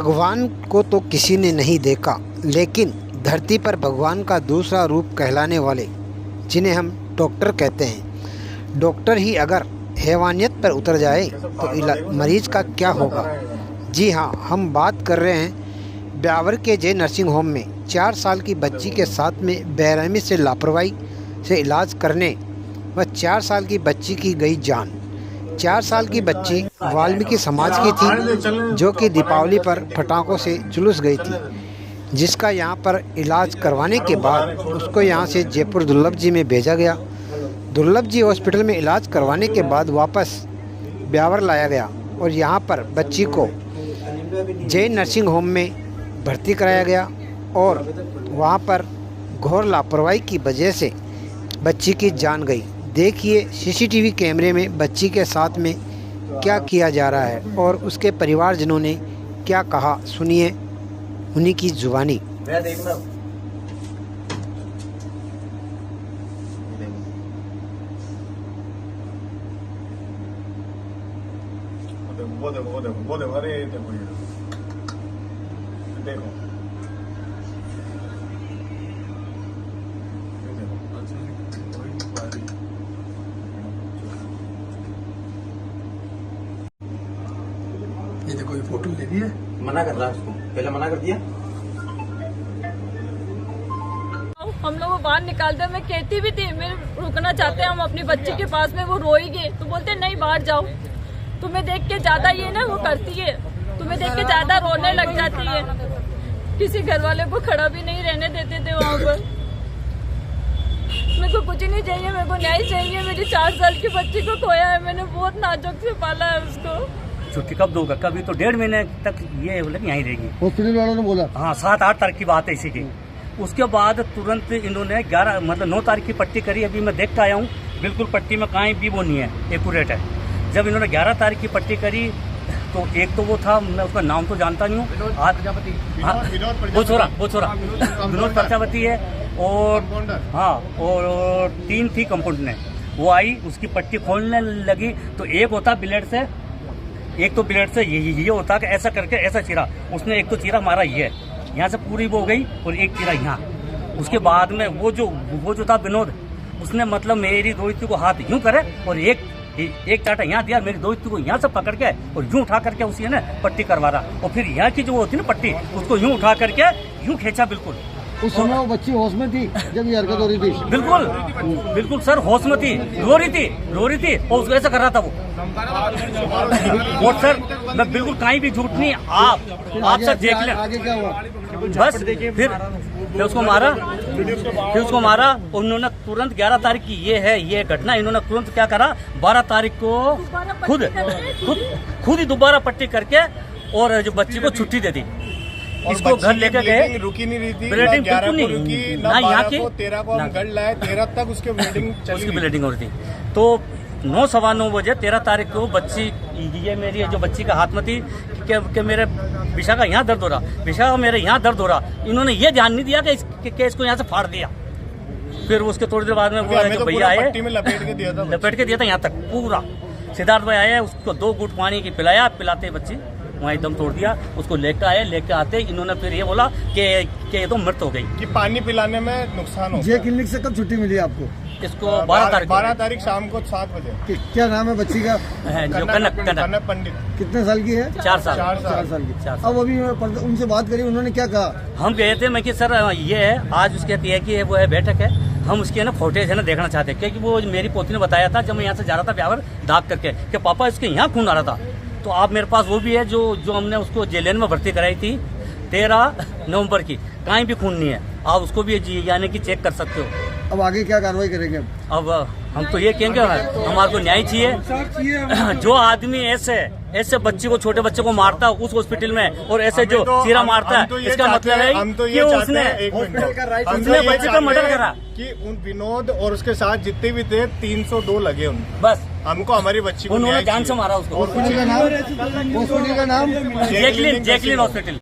भगवान को तो किसी ने नहीं देखा, लेकिन धरती पर भगवान का दूसरा रूप कहलाने वाले, जिन्हें हम डॉक्टर कहते हैं, डॉक्टर ही अगर हैवानियत पर उतर जाए तो मरीज का क्या होगा। जी हाँ, हम बात कर रहे हैं ब्यावर के जे नर्सिंग होम में 4 साल की बच्ची के साथ में बेरहमी से लापरवाही से इलाज करने व 4 साल की बच्ची की गई जान। 4 साल की बच्ची वाल्मीकि समाज की थी, जो कि दीपावली पर पटाखों से जुलूस गई थी, जिसका यहाँ पर इलाज करवाने के बाद उसको यहाँ से जयपुर दुर्लभ जी में भेजा गया। दुर्लभ जी हॉस्पिटल में इलाज करवाने के बाद वापस ब्यावर लाया गया और यहाँ पर बच्ची को जे नर्सिंग होम में भर्ती कराया गया और वहाँ पर घोर लापरवाही की वजह से बच्ची की जान गई। देखिए सीसीटीवी कैमरे में बच्ची के साथ में क्या किया जा रहा है और उसके परिवारजनों ने क्या कहा, सुनिए उन्हीं की जुबानी। वो देखो अरे देखो ये देखो ये देखो ये फोटो ले ली है। मना कर रहा है उसको, पहले मना कर दिया। हम लोग को बाहर निकालते, मैं कहती भी थी मैं रुकना चाहते हैं हम अपनी बच्ची के पास में, वो रोई गई तो बोलते नहीं बाहर जाओ, तुम्हें देख के ज्यादा ये ना वो करती है, तुम्हें देख के ज्यादा रोने लग जाती है। किसी घर वाले को खड़ा भी नहीं रहने देते थे वहाँ पर। मेरे को कुछ नहीं चाहिए, मेरे को न्याय चाहिए। मेरी 4 साल की बच्ची को खोया है, मैंने बहुत नाजुक से पाला है उसको। छुट्टी कब दोगा? कभी तो 1.5 महीने तक ये यहीं रहेगी। हॉस्पिटल वालों ने बोला हाँ 7-8 तारीख की बात है इसी की। उसके बाद तुरंत इन्होंने 9 तारीख की पट्टी करी। अभी मैं देख के आया हूँ, बिल्कुल पट्टी में कहीं भी वो नहीं है, एक्यूरेट है। जब इन्होंने 11 तारीख की पट्टी करी तो एक तो वो था, मैं उसका नाम तो जानता नहीं हूँ, वो छोरा विनोद प्रजापति है, और हाँ और 3 थी कंपाउंड। वो आई, उसकी पट्टी खोलने लगी तो एक होता ब्लेड से, एक तो ब्लेड से ये होता कि ऐसा करके ऐसा चीरा, उसने एक तो चीरा मारा ये यहाँ से पूरी वो गई और एक चीरा यहाँ। उसके बाद में वो जो था विनोद, उसने मतलब मेरी दोस्ती को हाथ यूं करे और एक चाटा यहाँ दिया, मेरी दोस्ती को यहाँ से पकड़ के और यूं उठा करके उसी ने पट्टी करवा रहा, और फिर यहाँ की जो होती ना पट्टी, उसको यूं उठा करके यूं खींचा। बिल्कुल उस समय वो बच्ची होश में थी जब ये हरकत हो रही थी। बिल्कुल सर होश में थी, रो रही थी और उसको ऐसा कर रहा था वो। और सर मैं बिल्कुल कहीं भी झूठ नहीं, आप सर देख लें। आगे क्या हुआ? बस फिर उसको मारा, उन्होंने तुरंत 11 तारीख की ये घटना, इन्होंने तुरंत क्या करा, 12 तारीख को खुद ही दोबारा पट्टी करके और जो बच्ची को छुट्टी दे दी। इसको घर लेकर गए, रुकी नहीं रही थी, ब्लीडिंग 11 को रुकी ना, 12 को 13 को हम घर लाए, 13 तक उसकी ब्लीडिंग हो रही थी। तो 9-9:15 बजे 13 तारीख को बच्ची, ये मेरी जो बच्ची का हाथ में थी कि मेरे विशा का यहाँ दर्द हो रहा, विशा का मेरे यहाँ दर्द हो रहा। इन्होंने ये ध्यान नहीं दिया कि इसको यहाँ से फाड़ दिया। फिर उसके थोड़ी देर बाद में वो जो भैया आए, लपेट के दिया था यहाँ तक पूरा। सिद्धार्थ भाई आए, उसको 2 घूंट पानी की पिलाते बच्ची वहाँ एकदम तोड़ दिया। उसको लेके आते इन्होंने फिर ये बोला कि ये तो मृत हो गई, कि पानी पिलाने में नुकसान हो। ये क्लिनिक से कब छुट्टी मिली आपको? इसको 12 तारीख शाम को 7 बजे। क्या नाम है बच्ची का? जो कनक पंडित। कितने साल की है? 4 साल की। अब अभी उनसे बात करी, उन्होंने क्या कहा? हम गए थे, मैं कि सर ये है, आज उसके है कि वो है बैठक है, हम उसके ना फोटेज है ना देखना चाहते हैं, क्योंकि वो मेरी पोती ने बताया था जब मैं यहाँ से जा रहा था ब्यावर दाग करके कि पापा इसके यहाँ खून आ रहा था। तो आप मेरे पास वो भी है जो हमने उसको जेलेन में भर्ती कराई थी 13 नवंबर की, कहीं भी खून नहीं है। आप उसको भी यानी कि चेक कर सकते हो। अब आगे क्या कार्रवाई करेंगे? अब हम तो ये कहेंगे हमारे को न्याय चाहिए। जो आदमी ऐसे बच्चे को, छोटे बच्चे को मारता है उस हॉस्पिटल में, और ऐसे जो चीरा मारता है, इसका मतलब है कि उसने बच्चे का मर्डर करा। कि उन विनोद और उसके साथ जितने भी थे 302 लगे उनको, बस हमको हमारी बच्ची को उन्होंने जान से मारा उसको। हॉस्पिटल का नाम? Jacqueline hospital.